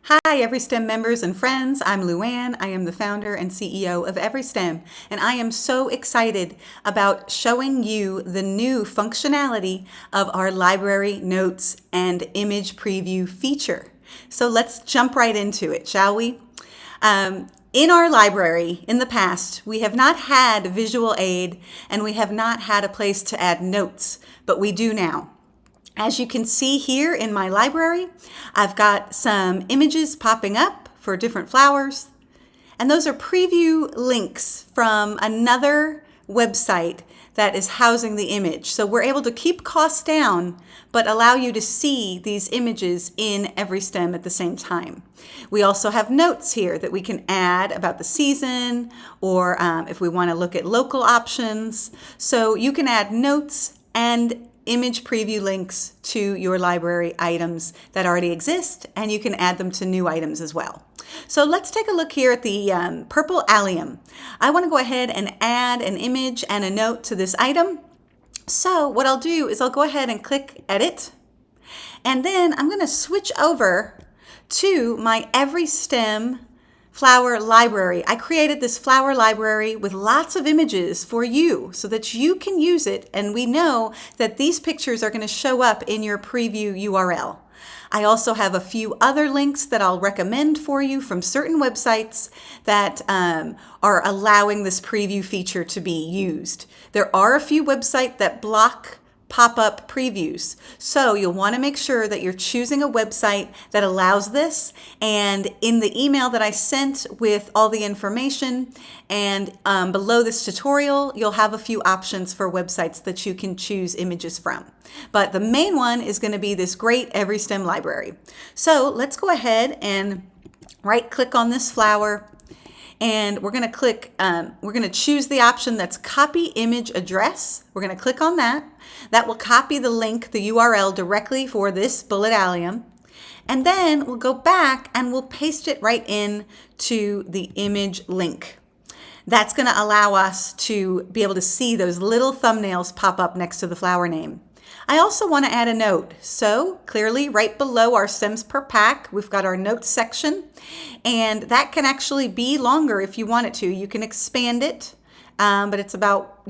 Hi, EveryStem members and friends. I'm Luann. I am the founder and CEO of EveryStem, and I am so excited about showing you the new functionality of our library notes and image preview feature. So let's jump right into it, shall we? In our library, in the past, we have not had visual aid and we have not had a place to add notes, but we do now. As you can see here in my library, I've got some images popping up for different flowers, and those are preview links from another website that is housing the image. So we're able to keep costs down, but allow you to see these images in EveryStem at the same time. We also have notes here that we can add about the season, or if we want to look at local options. So you can add notes and image preview links to your library items that already exist, and you can add them to new items as well. So let's take a look here at the purple allium. I want to go ahead and add an image and a note to this item. So what I'll do is I'll go ahead and click edit, and then I'm going to switch over to my EveryStem flower library. I created this flower library with lots of images for you so that you can use it, and we know that these pictures are going to show up in your preview URL. I also have a few other links that I'll recommend for you from certain websites that are allowing this preview feature to be used. There are a few websites that block pop-up previews. So you'll want to make sure that you're choosing a website that allows this. And in the email that I sent with all the information and below this tutorial, you'll have a few options for websites that you can choose images from. But the main one is going to be this great EveryStem library. So let's go ahead and right click on this flower. And we're going to choose the option that's copy image address. We're going to click on that. That will copy the link, the URL directly for this bullet allium. And then we'll go back and we'll paste it right in to the image link. That's going to allow us to be able to see those little thumbnails pop up next to the flower name. I also want to add a note. So clearly right below our stems per pack, we've got our notes section, and that can actually be longer if you want it to. You can expand it, but it's about,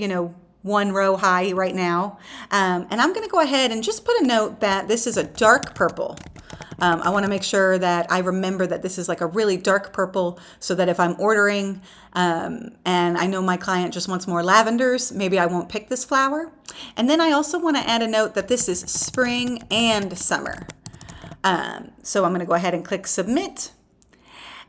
one row high right now. And I'm going to go ahead and just put a note that this is a dark purple. I want to make sure that I remember that this is like a really dark purple, so that if I'm ordering and I know my client just wants more lavenders, maybe I won't pick this flower. And then I also want to add a note that this is spring and summer. So I'm going to go ahead and click submit.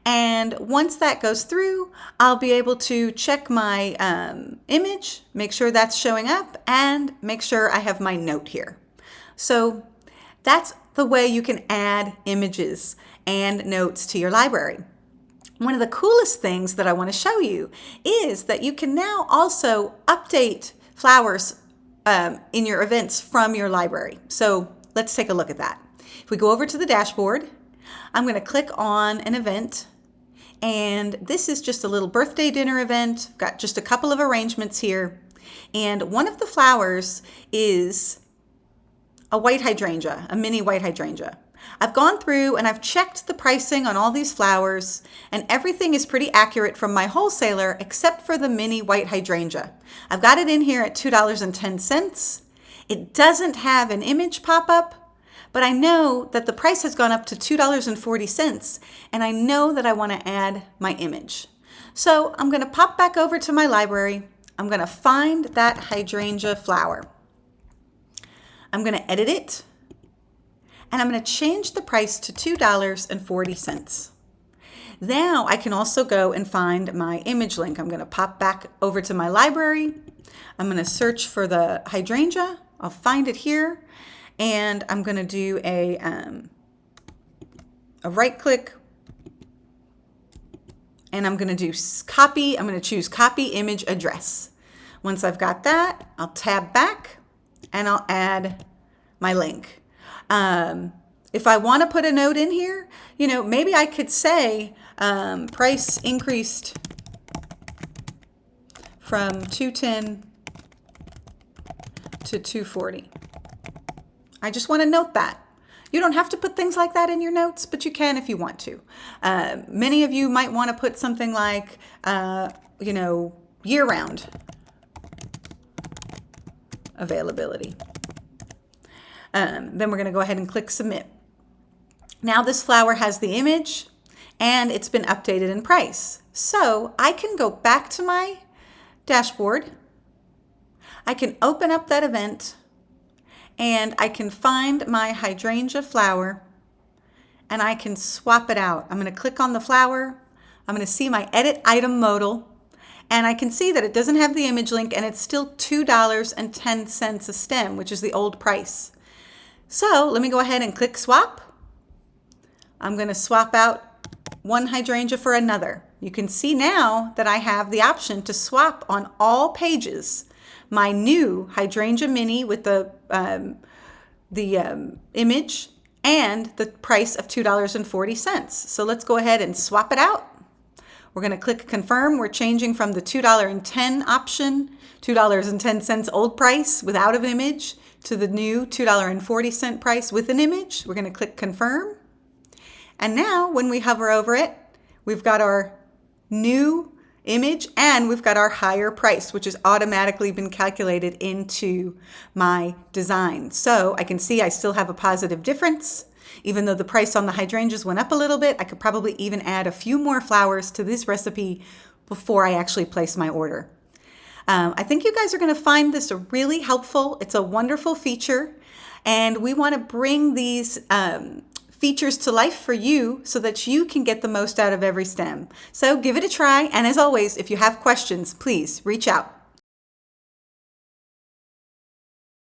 And once that goes through, I'll be able to check my image, make sure that's showing up, and make sure I have my note here. So that's the way you can add images and notes to your library. One of the coolest things that I want to show you is that you can now also update flowers in your events from your library. So let's take a look at that. If we go over to the dashboard, I'm going to click on an event, and this is just a little birthday dinner event. I've got just a couple of arrangements here, and one of the flowers is a white hydrangea, a mini white hydrangea. I've gone through and I've checked the pricing on all these flowers, and everything is pretty accurate from my wholesaler except for the mini white hydrangea. I've got it in here at $2.10. It doesn't have an image pop-up, but I know that the price has gone up to $2.40, and I know that I want to add my image. So I'm going to pop back over to my library. I'm going to find that hydrangea flower. I'm going to edit it, and I'm going to change the price to $2.40. Now I can also go and find my image link. I'm going to pop back over to my library. I'm going to search for the hydrangea. I'll find it here, and I'm going to do a right click, and I'm going to do copy. I'm going to choose copy image address. Once I've got that, I'll tab back and I'll add my link. If I want to put a note in here, maybe I could say price increased from $210 to $240. I just want to note that. You don't have to put things like that in your notes, but you can if you want to. Many of you might want to put something like, year-round availability. Then we're going to go ahead and click submit. Now this flower has the image and it's been updated in price. So I can go back to my dashboard. I can open up that event and I can find my hydrangea flower and I can swap it out. I'm going to click on the flower. I'm going to see my edit item modal and I can see that it doesn't have the image link and it's still $2.10 a stem, which is the old price. So let me go ahead and click swap. I'm going to swap out one hydrangea for another. You can see now that I have the option to swap on all pages my new hydrangea mini with the image and the price of $2.40. So let's go ahead and swap it out. We're going to click confirm. We're changing from the $2.10 option, $2.10 old price without an image, to the new $2.40 price with an image. We're going to click confirm. And now when we hover over it, we've got our new image and we've got our higher price, which has automatically been calculated into my design. So I can see I still have a positive difference. Even though the price on the hydrangeas went up a little bit, I could probably even add a few more flowers to this recipe before I actually place my order. I think you guys are going to find this really helpful. It's a wonderful feature, and we want to bring these features to life for you so that you can get the most out of EveryStem. So give it a try, and as always, if you have questions, please reach out.